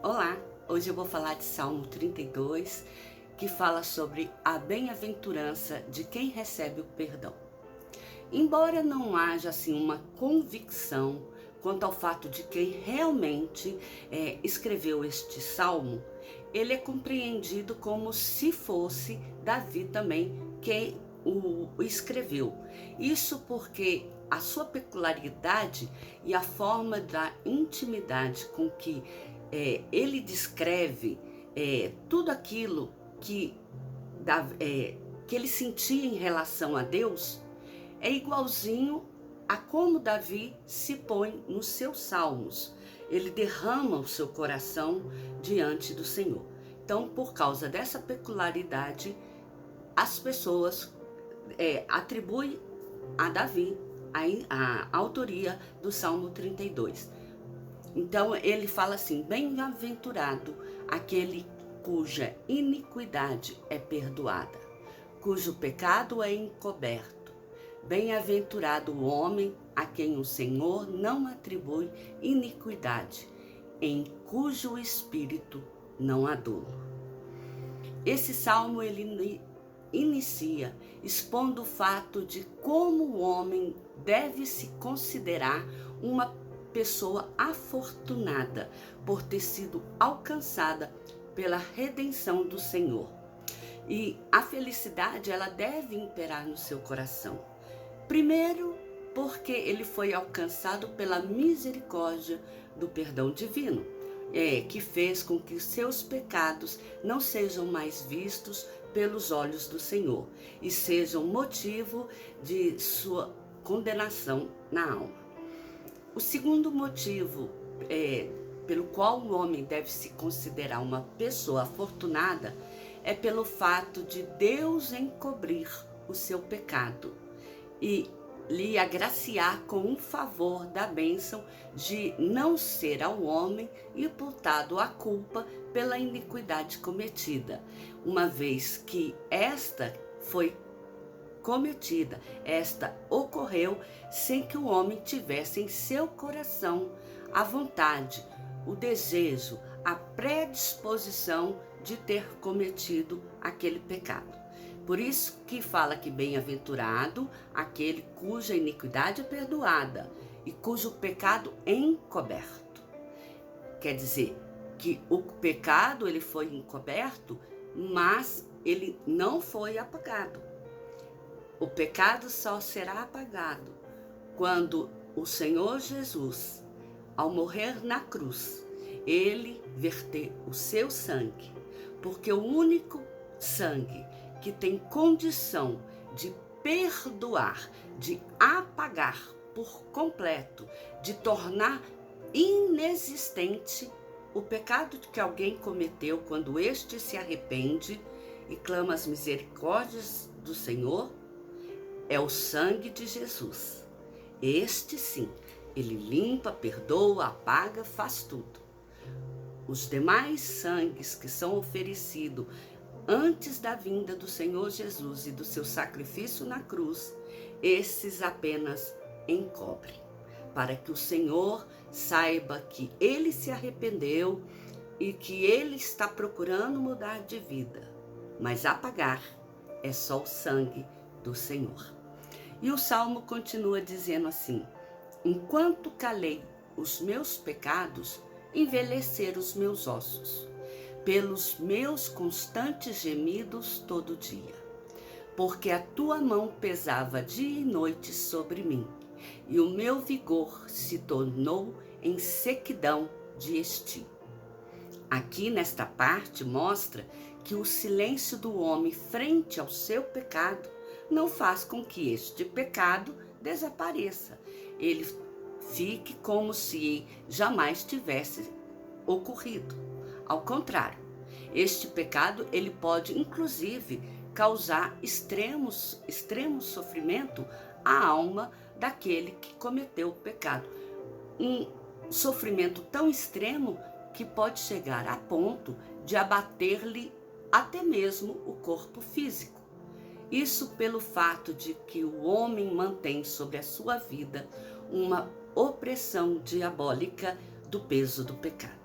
Olá, hoje eu vou falar de Salmo 32, que fala sobre a bem-aventurança de quem recebe o perdão. Embora não haja assim uma convicção quanto ao fato de quem realmente escreveu este salmo, ele é compreendido como se fosse Davi também quem o escreveu. Isso porque a sua peculiaridade e a forma da intimidade com que ele descreve tudo aquilo que, que ele sentia em relação a Deus é igualzinho a como Davi se põe nos seus salmos. Ele derrama o seu coração diante do Senhor. Então, por causa dessa peculiaridade, as pessoas atribuem a Davi a autoria do Salmo 32. Então, ele fala assim: bem-aventurado aquele cuja iniquidade é perdoada, cujo pecado é encoberto. Bem-aventurado o homem a quem o Senhor não atribui iniquidade, em cujo espírito não há dolo. Esse salmo ele inicia expondo o fato de como o homem deve se considerar uma pessoa afortunada por ter sido alcançada pela redenção do Senhor. E a felicidade ela deve imperar no seu coração. Primeiro, porque ele foi alcançado pela misericórdia do perdão divino, que fez com que seus pecados não sejam mais vistos pelos olhos do Senhor e sejam motivo de sua condenação na alma. O segundo motivo pelo qual o homem deve se considerar uma pessoa afortunada é pelo fato de Deus encobrir o seu pecado e lhe agraciar com um favor da bênção de não ser ao homem imputado a culpa pela iniquidade cometida, uma vez que esta foi cometida, esta ocorreu sem que o homem tivesse em seu coração a vontade, o desejo, a predisposição de ter cometido aquele pecado. Por isso que fala que bem-aventurado aquele cuja iniquidade é perdoada e cujo pecado é encoberto. Quer dizer que o pecado ele foi encoberto, mas ele não foi apagado. O pecado só será apagado quando o Senhor Jesus, ao morrer na cruz, ele verter o seu sangue, porque o único sangue que tem condição de perdoar, de apagar por completo, de tornar inexistente o pecado que alguém cometeu quando este se arrepende e clama as misericórdias do Senhor, é o sangue de Jesus. Este sim, ele limpa, perdoa, apaga, faz tudo. Os demais sangues que são oferecidos antes da vinda do Senhor Jesus e do seu sacrifício na cruz, esses apenas encobrem, para que o Senhor saiba que ele se arrependeu e que ele está procurando mudar de vida, mas apagar é só o sangue do Senhor. E o Salmo continua dizendo assim: enquanto calei os meus pecados, envelheceram os meus ossos, pelos meus constantes gemidos todo dia. Porque a tua mão pesava dia e noite sobre mim, e o meu vigor se tornou em sequidão de estio. Aqui nesta parte mostra que o silêncio do homem frente ao seu pecado não faz com que este pecado desapareça. Ele fique como se jamais tivesse ocorrido. Ao contrário, este pecado ele pode inclusive causar extremo sofrimento à alma daquele que cometeu o pecado. Um sofrimento tão extremo que pode chegar a ponto de abater-lhe até mesmo o corpo físico. Isso pelo fato de que o homem mantém sobre a sua vida uma opressão diabólica do peso do pecado.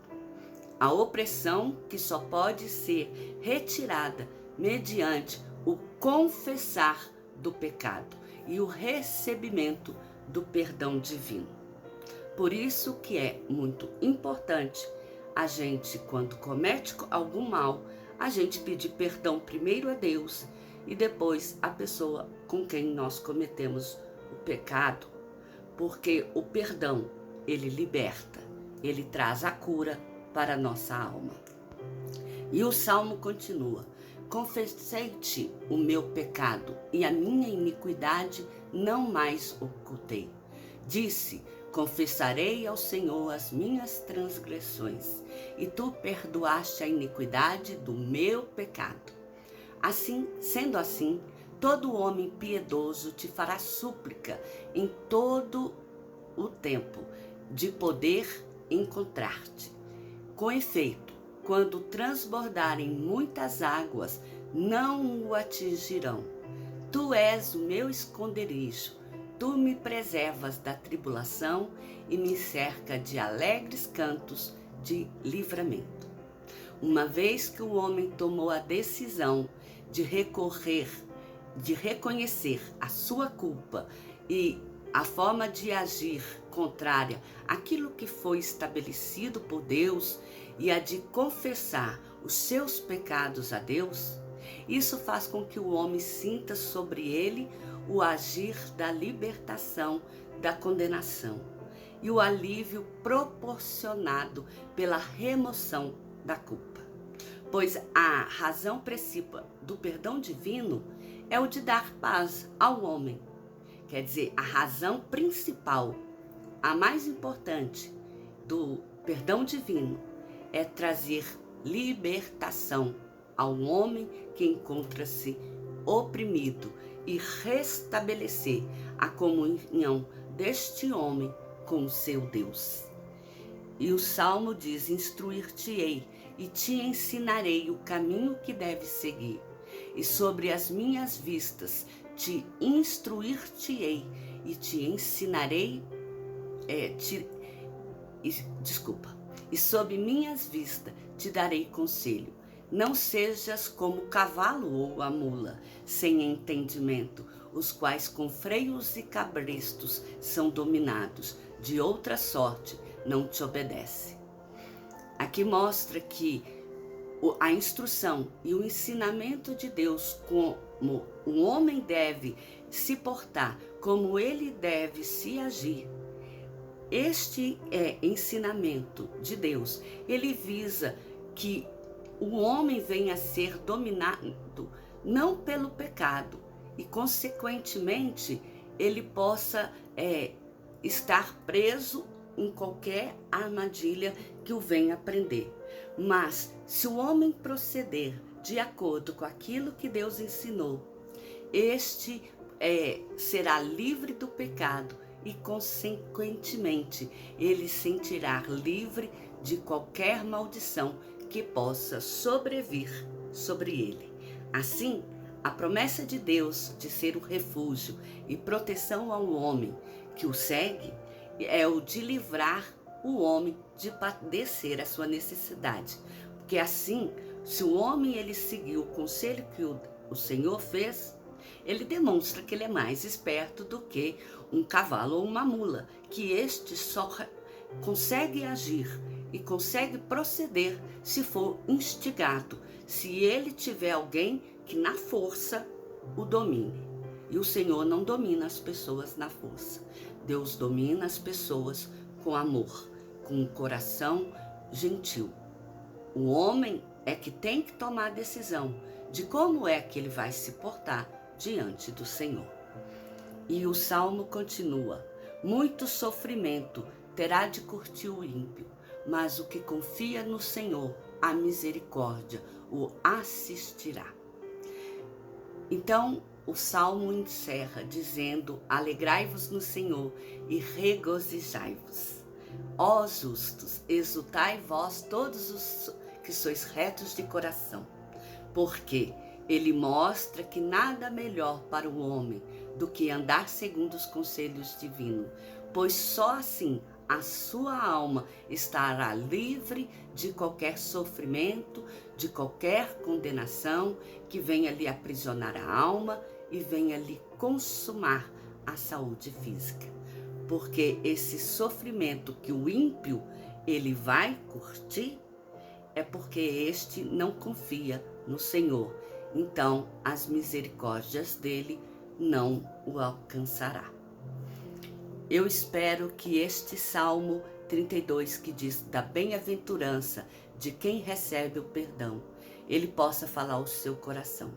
A opressão que só pode ser retirada mediante o confessar do pecado e o recebimento do perdão divino. Por isso que é muito importante a gente, quando comete algum mal, a gente pedir perdão primeiro a Deus e depois a pessoa com quem nós cometemos o pecado, porque o perdão, ele liberta, ele traz a cura para a nossa alma. E o Salmo continua: confessei-te o meu pecado e a minha iniquidade não mais ocultei. Disse: confessarei ao Senhor as minhas transgressões, e tu perdoaste a iniquidade do meu pecado. Assim, sendo assim, todo homem piedoso te fará súplica em todo o tempo de poder encontrar-te. Com efeito, quando transbordarem muitas águas, não o atingirão. Tu és o meu esconderijo, tu me preservas da tribulação e me cerca de alegres cantos de livramento. Uma vez que o homem tomou a decisão de reconhecer a sua culpa e a forma de agir contrária àquilo que foi estabelecido por Deus e a de confessar os seus pecados a Deus, isso faz com que o homem sinta sobre ele o agir da libertação da condenação e o alívio proporcionado pela remoção da culpa. Pois a razão principal do perdão divino é o de dar paz ao homem. Quer dizer, a razão principal, a mais importante do perdão divino é trazer libertação ao homem que encontra-se oprimido e restabelecer a comunhão deste homem com o seu Deus. E o Salmo diz: instruir-te-ei e te ensinarei o caminho que deves seguir, e sobre as minhas vistas te instruir-te-ei e te ensinarei, e sob minhas vistas te darei conselho. Não sejas como o cavalo ou a mula, sem entendimento, os quais com freios e cabrestos são dominados, de outra sorte não te obedece. Aqui mostra que a instrução e o ensinamento de Deus, como o homem deve se portar, como ele deve se agir, este ensinamento de Deus, ele visa que o homem venha a ser dominado não pelo pecado e, consequentemente, ele possa estar preso em qualquer armadilha que o venha a prender. Mas, se o homem proceder de acordo com aquilo que Deus ensinou, este será livre do pecado e, consequentemente, ele sentirá livre de qualquer maldição que possa sobrevir sobre ele. Assim, a promessa de Deus de ser o refúgio e proteção ao homem que o segue é o de livrar o homem de padecer a sua necessidade. Porque assim, se o homem ele seguir o conselho que o Senhor fez, ele demonstra que ele é mais esperto do que um cavalo ou uma mula, que este só consegue agir e consegue proceder se for instigado, se ele tiver alguém que na força o domine. E o Senhor não domina as pessoas na força. Deus domina as pessoas com amor, com um coração gentil. O homem é que tem que tomar a decisão de como é que ele vai se portar diante do Senhor. E o Salmo continua: muito sofrimento terá de curtir o ímpio, mas o que confia no Senhor, a misericórdia o assistirá. Então, o Salmo encerra dizendo: alegrai-vos no Senhor e regozijai-vos. Ó justos, exultai vós todos os que sois retos de coração, porque ele mostra que nada melhor para o homem do que andar segundo os conselhos divinos, pois só assim a sua alma estará livre de qualquer sofrimento, de qualquer condenação que venha lhe aprisionar a alma e venha lhe consumar a saúde física. Porque esse sofrimento que o ímpio ele vai curtir é porque este não confia no Senhor. Então as misericórdias dele não o alcançará. Eu espero que este Salmo 32, que diz da bem-aventurança de quem recebe o perdão, ele possa falar ao seu coração.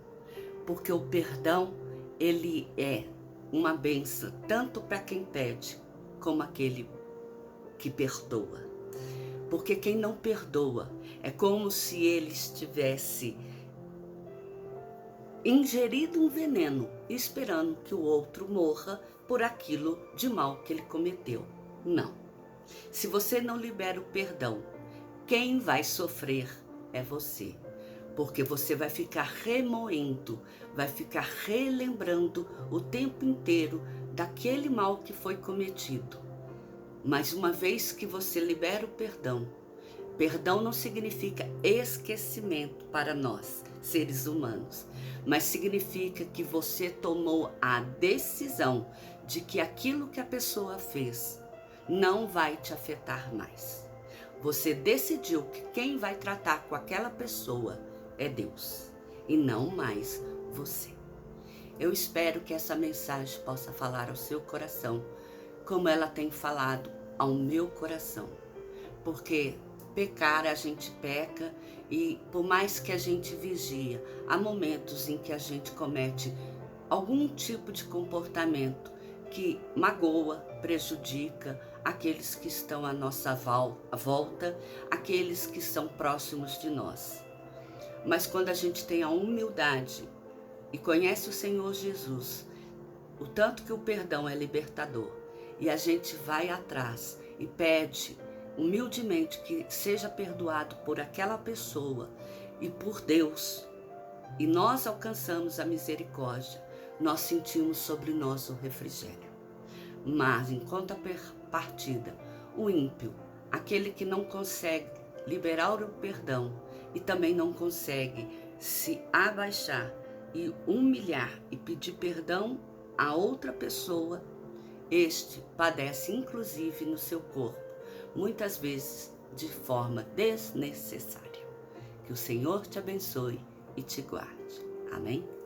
Porque o perdão, ele é uma bênção tanto para quem pede, como aquele que perdoa. Porque quem não perdoa é como se ele estivesse ingerido um veneno, esperando que o outro morra por aquilo de mal que ele cometeu. Não. Se você não libera o perdão, quem vai sofrer é você. Porque você vai ficar remoendo, vai ficar relembrando o tempo inteiro daquele mal que foi cometido. Mas uma vez que você libera o perdão, perdão não significa esquecimento para nós, seres humanos, mas significa que você tomou a decisão de que aquilo que a pessoa fez não vai te afetar mais. Você decidiu que quem vai tratar com aquela pessoa é Deus e não mais você. Eu espero que essa mensagem possa falar ao seu coração, como ela tem falado ao meu coração, porque pecar a gente peca e por mais que a gente vigia, há momentos em que a gente comete algum tipo de comportamento que magoa, prejudica aqueles que estão à nossa volta, aqueles que são próximos de nós. Mas quando a gente tem a humildade e conhece o Senhor Jesus, o tanto que o perdão é libertador, e a gente vai atrás e pede humildemente que seja perdoado por aquela pessoa e por Deus, e nós alcançamos a misericórdia, nós sentimos sobre nós o refrigério. Mas em contrapartida, o ímpio, aquele que não consegue liberar o perdão e também não consegue se abaixar e humilhar e pedir perdão a outra pessoa, este padece inclusive no seu corpo, muitas vezes de forma desnecessária. Que o Senhor te abençoe e te guarde. Amém?